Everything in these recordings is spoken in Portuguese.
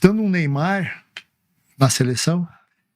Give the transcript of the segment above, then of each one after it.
estando um Neymar na seleção,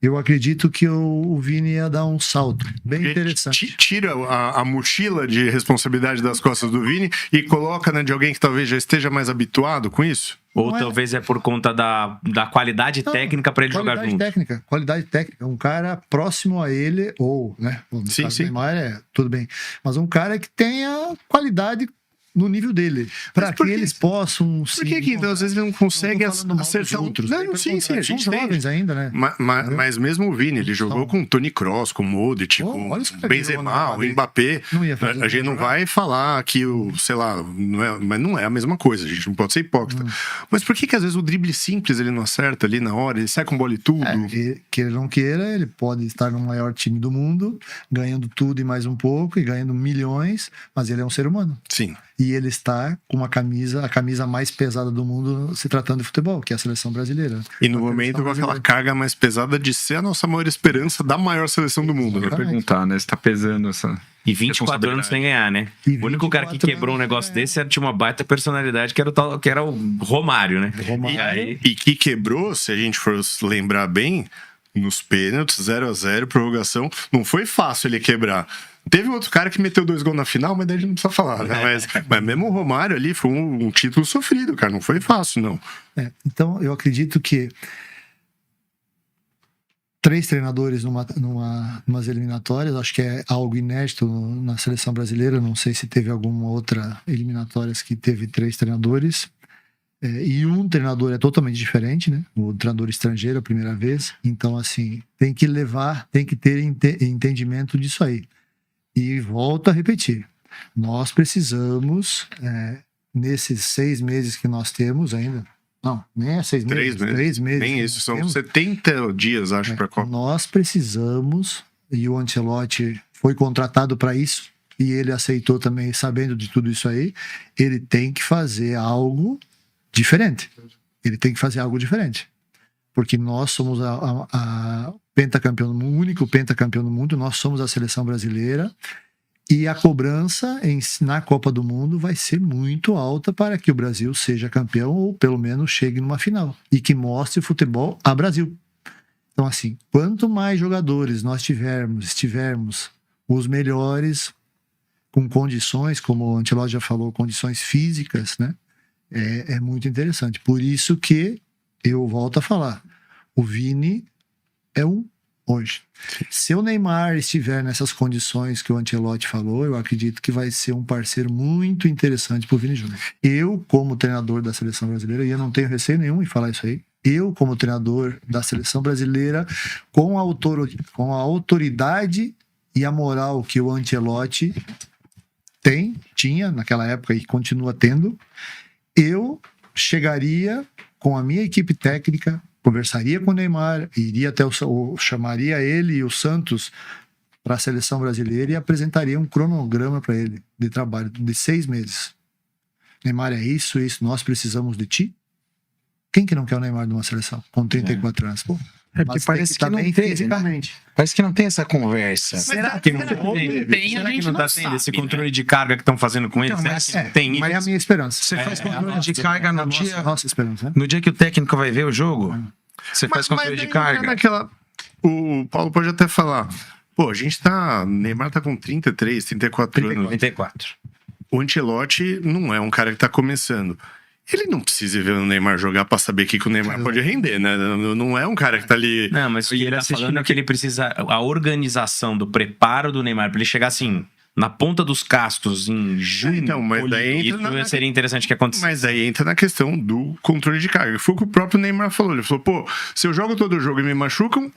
eu acredito que o Vini ia dar um salto bem interessante. Tira a mochila de responsabilidade das costas do Vini e coloca de alguém que talvez já esteja mais habituado com isso? Ou talvez é por conta da qualidade técnica para ele jogar junto. Qualidade técnica. Um cara próximo a ele, ou, né? No caso do Neymar, tudo bem. Mas um cara que tenha qualidade no nível dele, para que eles possam... Por que então às vezes ele não consegue acertar outros? Não, sim, a gente são jovens ainda, né? Mas mesmo o Vini, ele jogou com o Toni Kroos, com o Modric, com o Benzema, o Mbappé. A gente não vai falar que sei lá, mas não é a mesma coisa, a gente não pode ser hipócrita. Mas por que às vezes o drible simples ele não acerta ali na hora, ele sai com bola e tudo? Queira ou não queira, ele pode estar no maior time do mundo, ganhando tudo e mais um pouco, e ganhando milhões, mas ele é um ser humano. Sim. E ele está com a camisa mais pesada do mundo se tratando de futebol, que é a seleção brasileira. E no momento com aquela carga mais pesada de ser a nossa maior esperança da maior seleção do mundo. Eu vou perguntar, né? Você tá pesando essa... E 24 anos sem ganhar, né? O único cara que quebrou um negócio desse tinha uma baita personalidade, que era o Romário, né? E que quebrou, se a gente for lembrar bem, nos pênaltis, 0-0, prorrogação, não foi fácil ele quebrar. Teve outro cara que meteu 2 gols na final, mas daí a gente não precisa falar, né? Mas mesmo o Romário ali foi um título sofrido, cara. Não foi fácil, não. Então, eu acredito que 3 treinadores numas eliminatórias, acho que é algo inédito na seleção brasileira. Não sei se teve alguma outra eliminatórias que teve 3 treinadores. E um treinador é totalmente diferente, né? O treinador estrangeiro, a primeira vez. Então, assim, tem que ter entendimento disso aí. E volto a repetir, nós precisamos, nesses 6 meses que nós temos ainda, não, nem é 6 meses, 3 meses. Nem isso, são 70 dias, acho, para a Copa. Nós precisamos, e o Ancelotti foi contratado para isso, e ele aceitou também, sabendo de tudo isso aí, ele tem que fazer algo diferente. Porque nós somos a pentacampeão do mundo, o único pentacampeão do mundo, nós somos a seleção brasileira, e a cobrança na Copa do Mundo vai ser muito alta para que o Brasil seja campeão, ou pelo menos chegue numa final, e que mostre o futebol a Brasil. Então, assim, quanto mais jogadores nós estivermos os melhores, com condições, como o Ancelotti já falou, condições físicas, né? É muito interessante. Por isso que eu volto a falar, o Vini é hoje. Se o Neymar estiver nessas condições que o Ancelotti falou, eu acredito que vai ser um parceiro muito interessante para o Vini Júnior. Eu, como treinador da seleção brasileira, e eu não tenho receio nenhum em falar isso aí, eu, como treinador da seleção brasileira, com a autoridade e a moral que o Ancelotti tinha naquela época e continua tendo, eu chegaria com a minha equipe técnica, conversaria com o Neymar, iria até chamaria ele e o Santos para a seleção brasileira e apresentaria um cronograma para ele de trabalho de 6 meses. Neymar, é isso, nós precisamos de ti. Quem que não quer o Neymar de uma seleção com 34 anos? Pô, porque parece que não tem, parece que não tem essa conversa. Será que não tem? Será que não tá tendo esse controle de carga que estão fazendo com ele? Mas é a minha esperança. Você faz controle de carga no dia... Nossa esperança. No dia que o técnico vai ver o jogo, você faz controle de carga. O Paulo pode até falar, pô, Neymar tá com 33, 34 anos. 34. O Ancelotti não é um cara que tá começando. Ele não precisa ver o Neymar jogar pra saber o que o Neymar pode render, né? Não é um cara que tá ali... Não, mas o que ele tá falando é que ele precisa... A organização do preparo do Neymar, pra ele chegar assim, na ponta dos cascos, em junho, então, mas daí isso seria interessante que acontecesse. Mas aí entra na questão do controle de carga. Foi o que o próprio Neymar falou. Ele falou, pô, se eu jogo todo o jogo e me machucam,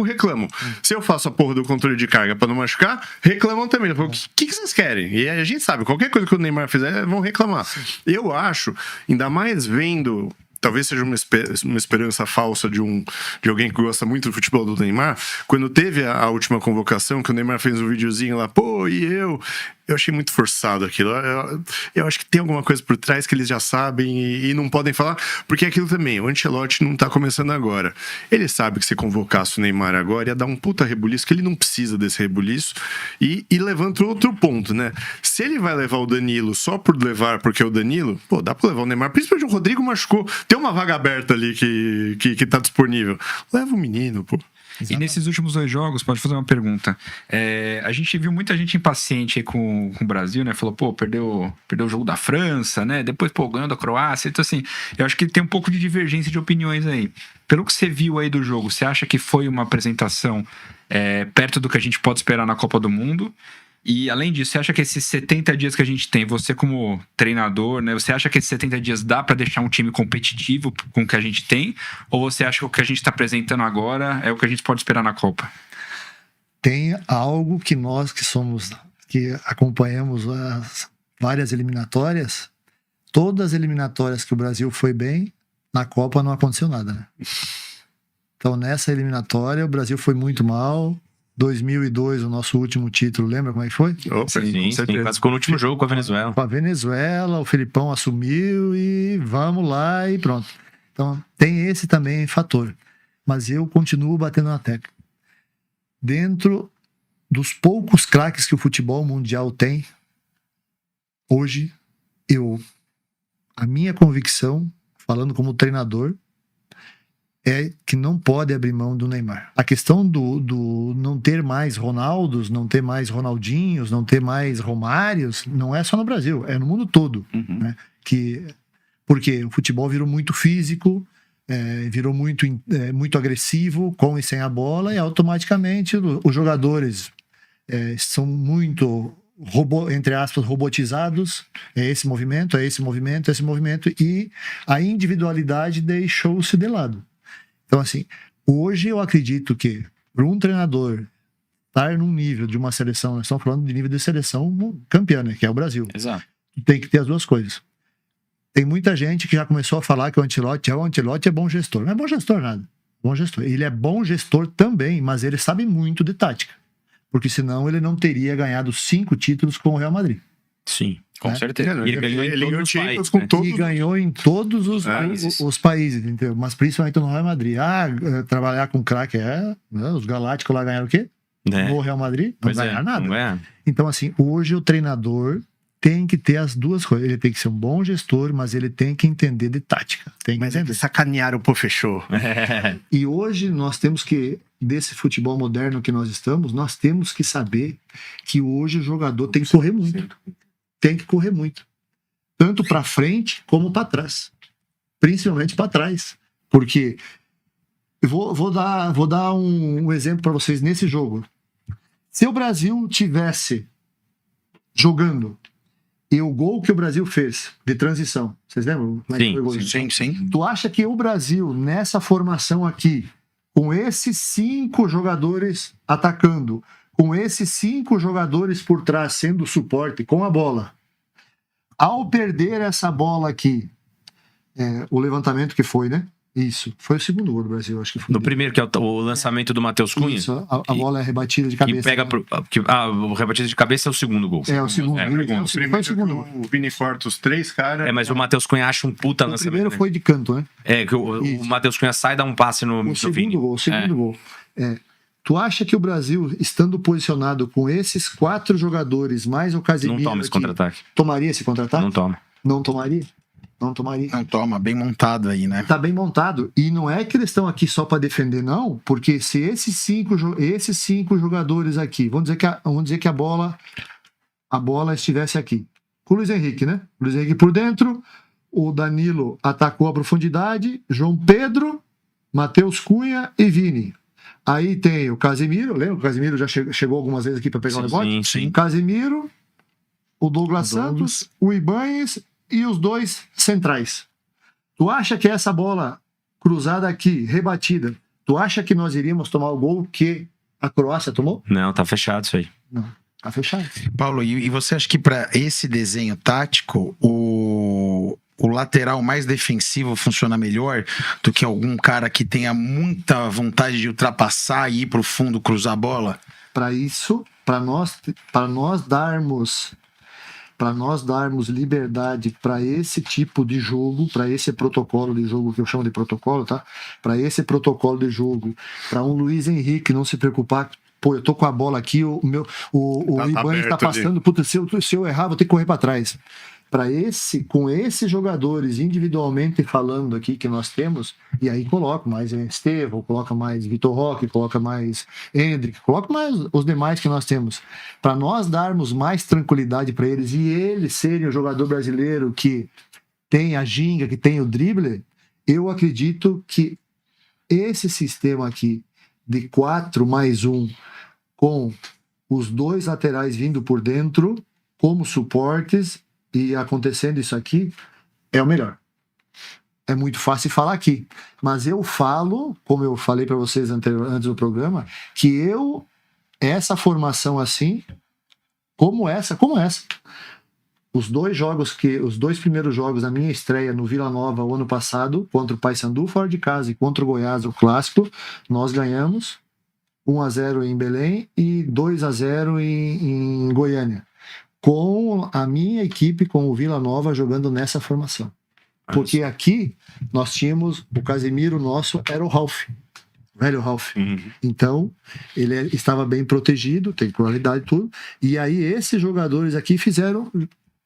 reclamam. Se eu faço a porra do controle de carga pra não machucar, reclamam também. Ele falou, o que vocês querem? E a gente sabe, qualquer coisa que o Neymar fizer, vão reclamar. Eu acho, ainda mais vendo... Talvez seja uma esperança falsa de alguém que gosta muito do futebol do Neymar. Quando teve a última convocação, que o Neymar fez um videozinho lá, pô, e eu Eu achei muito forçado aquilo. Eu acho que tem alguma coisa por trás que eles já sabem e não podem falar, porque é aquilo também, o Ancelotti não tá começando agora. Ele sabe que se convocasse o Neymar agora ia dar um puta rebuliço, que ele não precisa desse rebuliço, e levanta outro ponto, né? Se ele vai levar o Danilo só por levar, porque é o Danilo, pô, dá pra levar o Neymar, principalmente o Rodrigo machucou, tem uma vaga aberta ali que tá disponível. Leva o menino, pô. E nesses últimos 2 jogos, pode fazer uma pergunta. A gente viu muita gente impaciente aí com o Brasil, né? Falou, pô, perdeu o jogo da França, né? Depois, pô, ganhou da Croácia. Então, assim, eu acho que tem um pouco de divergência de opiniões aí. Pelo que você viu aí do jogo, você acha que foi uma apresentação perto do que a gente pode esperar na Copa do Mundo? E, além disso, você acha que esses 70 dias que a gente tem, você como treinador, né? Você acha que esses 70 dias dá para deixar um time competitivo com o que a gente tem? Ou você acha que o que a gente está apresentando agora é o que a gente pode esperar na Copa? Tem algo que nós que acompanhamos as várias eliminatórias, todas as eliminatórias que o Brasil foi bem, na Copa não aconteceu nada, né? Então, nessa eliminatória, o Brasil foi muito mal. 2002, o nosso último título, lembra como é que foi? Sim, ficou no último jogo com a Venezuela. Com a Venezuela, o Felipão assumiu e vamos lá e pronto. Então, tem esse também fator. Mas eu continuo batendo na tecla. Dentro dos poucos craques que o futebol mundial tem, hoje, a minha convicção, falando como treinador, é que não pode abrir mão do Neymar. A questão do não ter mais Ronaldos, não ter mais Ronaldinhos, não ter mais Romários, não é só no Brasil, é no mundo todo. Né? Porque o futebol virou muito físico, virou muito agressivo, com e sem a bola, e automaticamente os jogadores são muito, entre aspas, robotizados. É esse movimento, e a individualidade deixou-se de lado. Então, assim, hoje eu acredito que para um treinador estar num nível de uma seleção, nós estamos falando de nível de seleção campeã, né, que é o Brasil. Exato. Tem que ter as duas coisas. Tem muita gente que já começou a falar que o Ancelotti é bom gestor. Não é bom gestor nada. Bom gestor. Ele é bom gestor também, mas ele sabe muito de tática. Porque senão ele não teria ganhado 5 títulos com o Real Madrid. Sim, com certeza. Ele ganhou em todos os países, né? E ganhou em todos os países, entendeu? Mas principalmente no Real Madrid. Trabalhar com craque os Galácticos lá ganharam o quê? No Real Madrid? Não ganharam nada. Não é. Então, assim, hoje o treinador tem que ter as duas coisas. Ele tem que ser um bom gestor, mas ele tem que entender de tática. Mas sacanearam o pô, fechou. E hoje nós temos que, desse futebol moderno que nós estamos, nós temos que saber que hoje o jogador tem que correr muito. Tem que correr muito. Tanto para frente como para trás. Principalmente para trás. Porque eu vou dar um exemplo para vocês nesse jogo. Se o Brasil tivesse jogando e o gol que o Brasil fez de transição, vocês lembram? Sim. Tu acha que o Brasil, nessa formação aqui, com esses 5 jogadores atacando, com esses 5 jogadores por trás sendo suporte com a bola, ao perder essa bola aqui, o levantamento que foi, né? Isso, foi o segundo gol do Brasil, acho que foi. No primeiro, que é o lançamento do Matheus Cunha. Isso, a bola é rebatida de cabeça. O rebatida de cabeça é o segundo gol. É o segundo. Foi o segundo. O Vini Corta, os 3 caras. Mas o Matheus Cunha acha um puta lançamento. O primeiro foi de canto, né? Que o Matheus Cunha sai e dá um passe no Vini. O segundo gol. Tu acha que o Brasil, estando posicionado com esses 4 jogadores, mais o Casemiro, não toma esse contra-ataque? Tomaria esse contra-ataque? Não toma. Não tomaria? Não tomaria. Não toma, bem montado aí, né? Tá bem montado. E não é que eles estão aqui só para defender, não, porque se esses 5 jogadores aqui, vamos dizer que a bola estivesse aqui. Com o Luiz Henrique, né? O Luiz Henrique por dentro, o Danilo atacou a profundidade, João Pedro, Matheus Cunha e Vini. Aí tem o Casemiro, lembra? O Casemiro já chegou algumas vezes aqui para pegar o rebote? Sim. O Casemiro, o Douglas Santos, o Ibanez e os 2 centrais. Tu acha que essa bola cruzada aqui, rebatida, tu acha que nós iríamos tomar o gol que a Croácia tomou? Não, tá fechado isso aí. Não, tá fechado. Paulo, e você acha que para esse desenho tático, o lateral mais defensivo funciona melhor do que algum cara que tenha muita vontade de ultrapassar e ir pro fundo, cruzar a bola? Para isso, para nós darmos para nós darmos liberdade para esse tipo de jogo, para esse protocolo de jogo que eu chamo de protocolo, tá? Para esse protocolo de jogo, para um Luiz Henrique não se preocupar, pô, eu tô com a bola aqui, o Iban está passando, puta, se eu errar, vou ter que correr para trás. Com esses jogadores individualmente falando aqui que nós temos, e aí coloco mais Estevão, coloca mais Vitor Roque, coloca mais Hendrick, coloca mais os demais que nós temos, para nós darmos mais tranquilidade para eles e eles serem o jogador brasileiro que tem a ginga, que tem o drible, eu acredito que esse sistema aqui de 4+1 com os 2 laterais vindo por dentro como suportes e acontecendo isso aqui, é o melhor. É muito fácil falar aqui, mas eu falo, como eu falei para vocês antes do programa, que essa formação assim, como essa, os 2 primeiros jogos da minha estreia no Vila Nova o ano passado, contra o Paysandu fora de casa e contra o Goiás, o clássico, nós ganhamos 1-0 em Belém e 2-0 em Goiânia, com a minha equipe, com o Vila Nova jogando nessa formação. Porque aqui nós tínhamos, o Casemiro nosso era o Ralf, velho Ralf. Então, ele estava bem protegido, tem qualidade e tudo. E aí esses jogadores aqui fizeram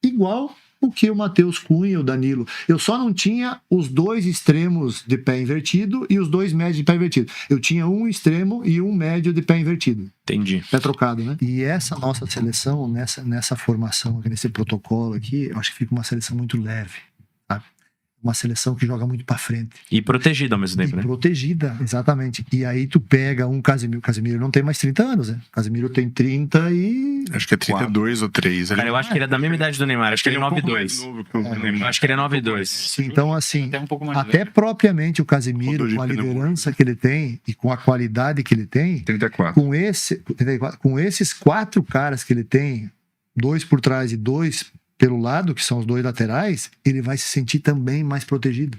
igual o que o Matheus Cunha e o Danilo. Eu só não tinha os 2 extremos de pé invertido e os 2 médios de pé invertido. Eu tinha um extremo e um médio de pé invertido. Entendi. Pé trocado, né? E essa nossa seleção, nessa formação, nesse protocolo aqui, eu acho que fica uma seleção muito leve, sabe? Uma seleção que joga muito pra frente. E protegida ao mesmo tempo, E né? protegida, exatamente. E aí tu pega um Casemiro. Casemiro não tem mais 30 anos, né? Casemiro tem 30 e... Acho que é 32 ou 3. Cara, eu acho que ele é da mesma idade do Neymar. Acho que ele é 9'2". Eu acho que ele é 9'2". Então, assim, Até um pouco mais até propriamente o Casemiro, Rodou de com a pneu. liderança que ele tem e com a qualidade que ele tem, 34. com esses 4 caras que ele tem, 2 por trás e 2 pelo lado, que são os 2 laterais, ele vai se sentir também mais protegido.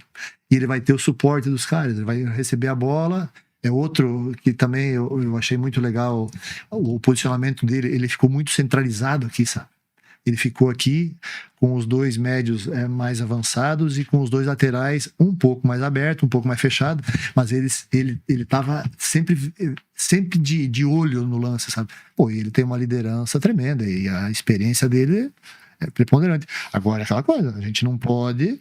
E ele vai ter o suporte dos caras, ele vai receber a bola. É outro que também eu achei muito legal o posicionamento dele, ele ficou muito centralizado aqui, sabe? Ele ficou aqui com os 2 médios mais avançados e com os 2 laterais um pouco mais aberto, um pouco mais fechado, mas ele estava sempre de olho no lance, sabe? Pô, ele tem uma liderança tremenda e a experiência dele é preponderante. Agora, aquela coisa, a gente não pode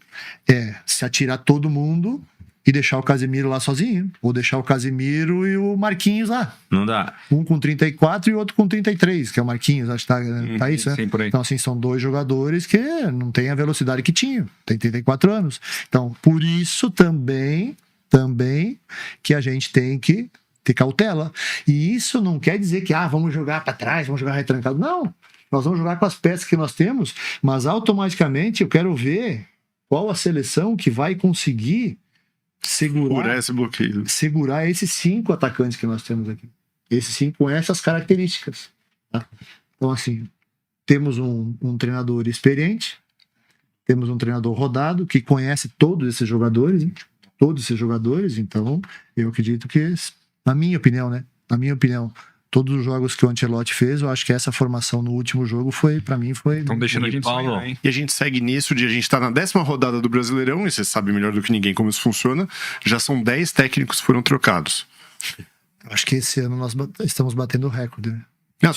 se atirar todo mundo e deixar o Casemiro lá sozinho, ou deixar o Casemiro e o Marquinhos lá. Não dá. Um com 34 e o outro com 33, que é o Marquinhos, acho que tá isso, né? Sim, por aí. Então, assim, são 2 jogadores que não têm a velocidade que tinham, tem 34 anos. Então, por isso também que a gente tem que ter cautela. E isso não quer dizer que, vamos jogar para trás, vamos jogar retrancado. Não, nós vamos jogar com as peças que nós temos, mas automaticamente eu quero ver qual a seleção que vai conseguir Segurar esse bloqueio. segurar esses 5 atacantes que nós temos aqui. Esses 5 com essas características. Tá? Então, assim, temos um treinador experiente, temos um treinador rodado que conhece todos esses jogadores, hein? Todos esses jogadores. Então, eu acredito que, na minha opinião, todos os jogos que o Ancelotti fez, eu acho que essa formação no último jogo pra mim foi... Estão deixando a gente Paulo, sonhar, hein? E a gente segue nisso de a gente tá na 10ª rodada do Brasileirão, e você sabe melhor do que ninguém como isso funciona. Já são 10 técnicos que foram trocados. Eu acho que esse ano nós estamos batendo o recorde, né? Não,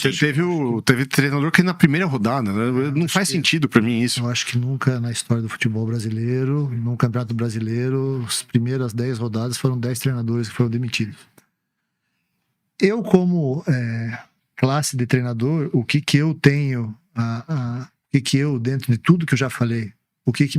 teve treinador que na primeira rodada, né? Não faz sentido pra mim isso. Eu acho que nunca na história do futebol brasileiro, no Campeonato Brasileiro, as primeiras 10 rodadas foram 10 treinadores que foram demitidos. Eu, como classe de treinador, o que eu tenho, o que eu, dentro de tudo que eu já falei, o que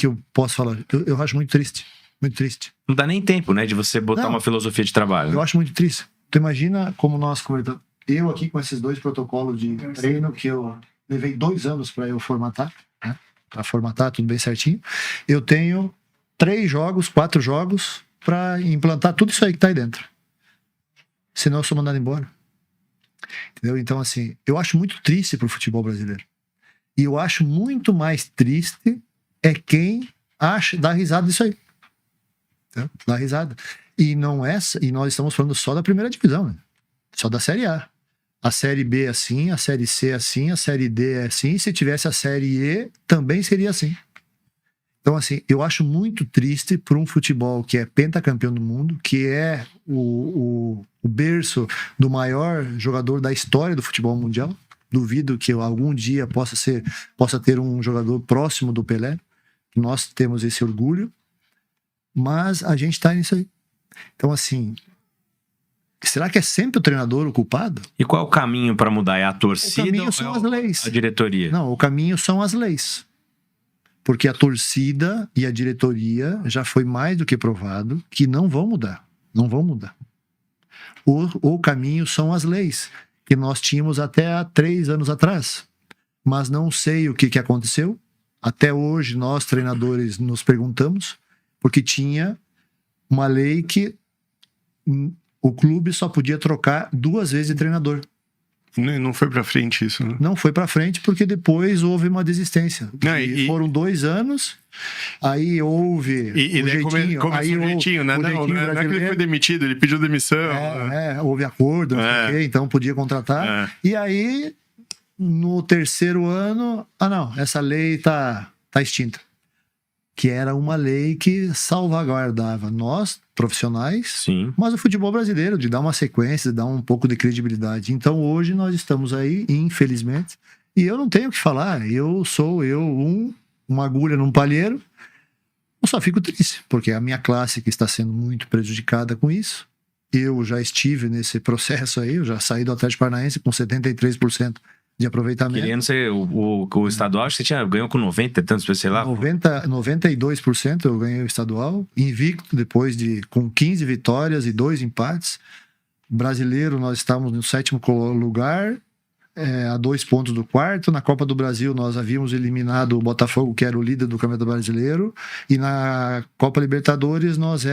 eu posso falar? Eu acho muito triste, muito triste. Não dá nem tempo, né, de você botar Não. uma filosofia de trabalho. Eu acho muito triste. Tu imagina como nós conversamos. Eu aqui com esses 2 protocolos de treino que eu levei 2 anos para eu formatar, né? Para formatar tudo bem certinho. Eu tenho 3 jogos, 4 jogos para implantar tudo isso aí que tá aí dentro. Senão eu sou mandado embora. Entendeu? Então, assim, eu acho muito triste pro futebol brasileiro. E eu acho muito mais triste quem dá risada disso aí. Entendeu? Dá risada. E nós estamos falando só da primeira divisão, né? Só da Série A. A Série B é assim, a Série C é assim, a Série D é assim. Se tivesse a Série E, também seria assim. Então, assim, eu acho muito triste para um futebol que é pentacampeão do mundo, que é o berço do maior jogador da história do futebol mundial. Duvido que algum dia possa ter um jogador próximo do Pelé. Nós temos esse orgulho, mas a gente está nisso aí. Então, assim, será que é sempre o treinador o culpado? E qual é o caminho para mudar? É a torcida O caminho ou são é as leis. a diretoria? Não, o caminho são as leis. Porque a torcida e a diretoria já foi mais do que provado que não vão mudar. Não vão mudar. O caminho são as leis, que nós tínhamos até há 3 anos atrás. Mas não sei o que aconteceu. Até hoje, nós, treinadores, nos perguntamos, porque tinha uma lei que o clube só podia trocar 2 vezes de treinador. Não foi pra frente isso, né? Não foi pra frente porque depois houve uma desistência. Não, foram 2 anos, aí houve E daí começou o jeitinho, né? Não é que ele foi demitido, ele pediu demissão. Houve acordo, não sei o quê, então podia contratar. E aí, no 3º ano, não, essa lei tá extinta. Que era uma lei que salvaguardava nós, profissionais, Sim. mas o futebol brasileiro, de dar uma sequência, de dar um pouco de credibilidade. Então hoje nós estamos aí, infelizmente, e eu não tenho o que falar, eu sou uma agulha num palheiro, eu só fico triste, porque a minha classe que está sendo muito prejudicada com isso, eu já estive nesse processo aí, eu já saí do Atlético Paranaense com 73% de aproveitamento. Querendo ser o estadual, acho que você ganhou com 90 e tantos, sei lá. 92% eu ganhei o estadual, invicto com 15 vitórias e 2 empates. Brasileiro, nós estávamos no 7º lugar, a 2 pontos do 4º. Na Copa do Brasil, nós havíamos eliminado o Botafogo, que era o líder do Campeonato Brasileiro. E na Copa Libertadores, nós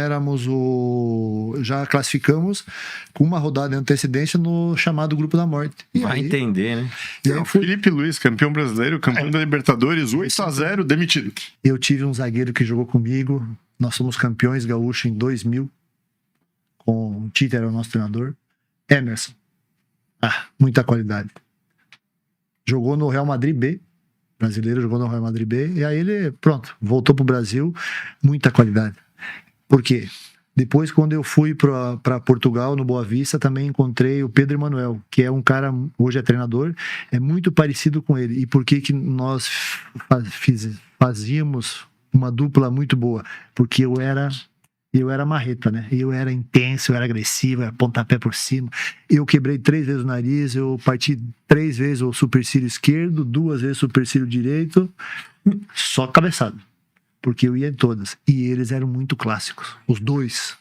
já classificamos com uma rodada de antecedência no chamado Grupo da Morte. Vai entender, né? E aí Felipe Luiz, campeão brasileiro, campeão da Libertadores, 8-0, demitido. Eu tive um zagueiro que jogou comigo. Nós somos campeões gaúchos em 2000. Com o Tite era o nosso treinador. Emerson. Muita qualidade. Jogou no Real Madrid B. Brasileiro, jogou no Real Madrid B. E aí ele, voltou pro Brasil. Muita qualidade. Por quê? Depois, quando eu fui para Portugal, no Boa Vista, também encontrei o Pedro Emanuel, que é um cara, hoje é treinador, é muito parecido com ele. E por que nós fazíamos uma dupla muito boa? Porque eu era marreta, né? Eu era intenso, eu era agressivo, era pontapé por cima. Eu quebrei 3 vezes o nariz, eu parti 3 vezes o supercílio esquerdo, 2 vezes o supercílio direito, só cabeçada. Porque eu ia em todas. E eles eram muito clássicos. Os dois.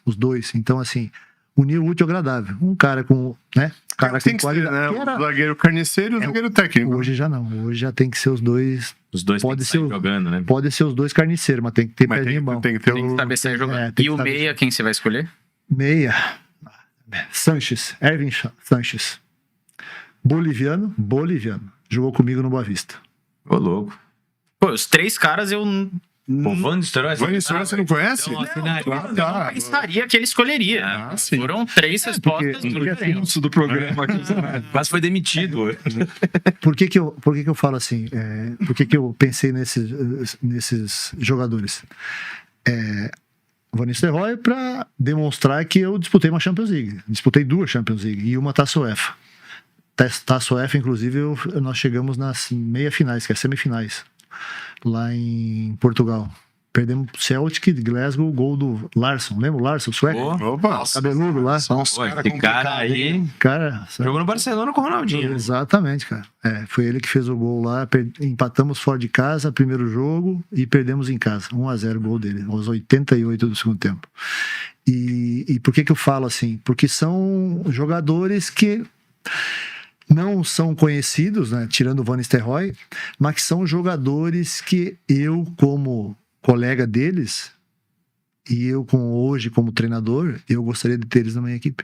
Então, assim, unir o útil ao agradável. Um cara com, né? Cara tem com que qualidade. ser, né? O zagueiro carniceiro e o zagueiro técnico. Hoje já não. Hoje já tem que ser os dois. Os dois Pode têm que ser sair jogando, né? Pode ser os dois carniceiros, mas tem que ter pezinho bom. Tem que ter Tem que saber sair jogando. tem E que o saber meia, quem você vai escolher? Meia. Sanches. Erwin Sanches. Boliviano. Jogou comigo no Boa Vista. Ô, louco. Pô, os 3 caras eu Pô, Van Nistelrooy, Você não conhece? Então, não pensaria que ele escolheria. Sim. Foram 3 respostas muito diferentes. Do programa aqui. quase foi demitido. Por que eu falo assim? Por que eu pensei nesses jogadores? Van Nistelrooy para demonstrar que eu disputei uma Champions League. Disputei 2 Champions League e uma Taça UEFA. Taça UEFA, inclusive, nós chegamos nas meia-finais, que é semifinais, lá em Portugal. Perdemos pro Celtic de Glasgow, o gol do Larsson. Lembra o Larsson, sueco? Opa! Cabeludo lá. São os Pô, caras esse cara aí Cara, jogou no Barcelona com o Ronaldinho. exatamente, cara. Foi ele que fez o gol lá. Empatamos fora de casa, primeiro jogo, e perdemos em casa. 1-0 o gol dele, aos 88 do segundo tempo. E por que eu falo assim? Porque são jogadores que não são conhecidos, né, tirando o Van Nistelrooy, mas que são jogadores que eu, como colega deles, e eu hoje como treinador, eu gostaria de ter eles na minha equipe.